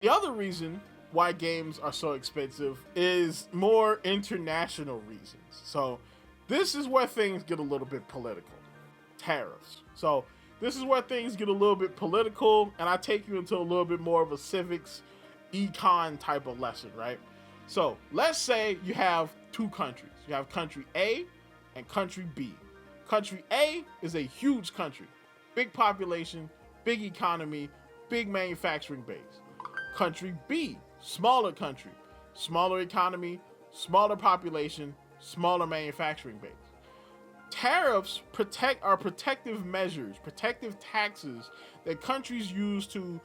The other reason why games are so expensive is more international reasons. So this is where things get a little bit political. Tariffs. So this is where things get a little bit political, and I take you into a little bit more of a civics econ type of lesson, right? So let's say you have two countries. You have country A and country B. Country A is a huge country, big population, big economy, big manufacturing base. Country B, smaller country, smaller economy, smaller population, smaller manufacturing base. Tariffs are protective measures, protective taxes that countries use to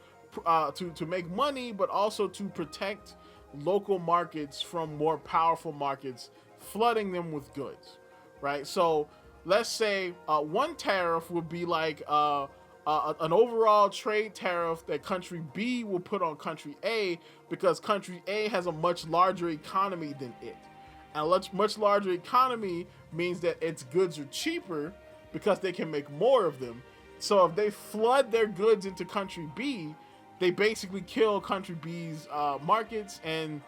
make money, but also to protect local markets from more powerful markets, flooding them with goods, right? So let's say one tariff would be like an overall trade tariff that country B will put on country A because country A has a much larger economy than it. And a much larger economy means that its goods are cheaper because they can make more of them. So if they flood their goods into country B, they basically kill country B's markets, and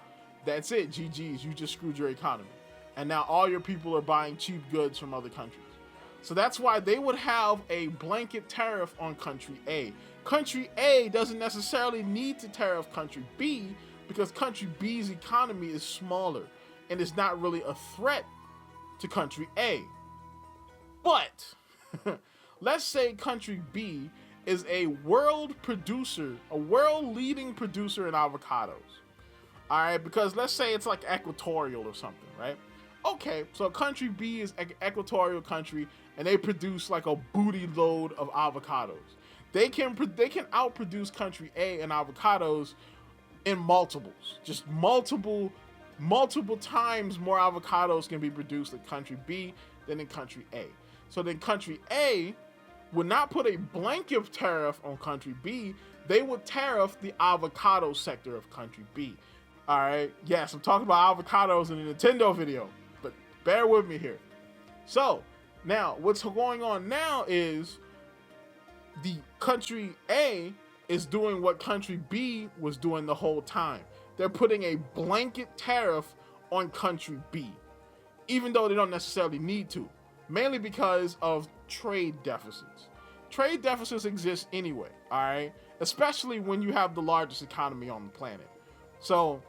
that's it. GG's, you just screwed your economy. And now all your people are buying cheap goods from other countries. So that's why they would have a blanket tariff on country A. Country A doesn't necessarily need to tariff country B because country B's economy is smaller and it's not really a threat to country A. But let's say country B is a world producer, a world leading producer in avocados. All right, because let's say it's like equatorial or something, right? Okay, so country B is equatorial country and they produce like a booty load of avocados. They can outproduce country A in avocados in multiples, just multiple times more avocados can be produced in country B than in country A. So then country A would not put a blanket tariff on country B, they would tariff the avocado sector of country B. All right, yes, I'm talking about avocados in the Nintendo video, but bear with me here. So now what's going on now is the country A is doing what country B was doing the whole time. They're putting a blanket tariff on country B, even though they don't necessarily need to, mainly because of trade deficits. Trade deficits exist anyway, all right? Especially when you have the largest economy on the planet. So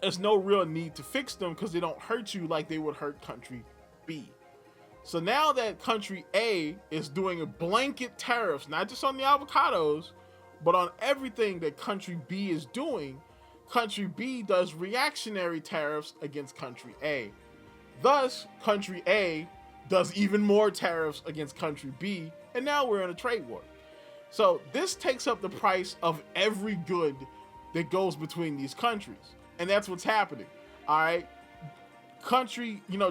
there's no real need to fix them because they don't hurt you like they would hurt country B. So now that country A is doing a blanket tariffs, not just on the avocados, but on everything that country B is doing, country B does reactionary tariffs against country A. Thus, country A does even more tariffs against country B, and now we're in a trade war. So this takes up the price of every good that goes between these countries. And that's what's happening. All right.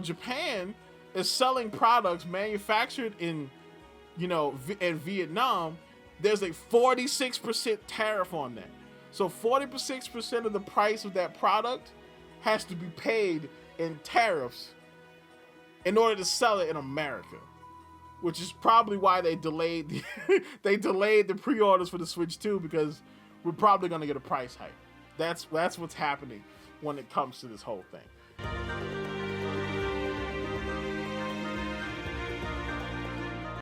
Japan is selling products manufactured in Vietnam. There's a 46% tariff on that. So 46% of the price of that product has to be paid in tariffs in order to sell it in America, which is probably why they delayed the pre-orders for the Switch 2, because we're probably going to get a price hike. That's what's happening when it comes to this whole thing.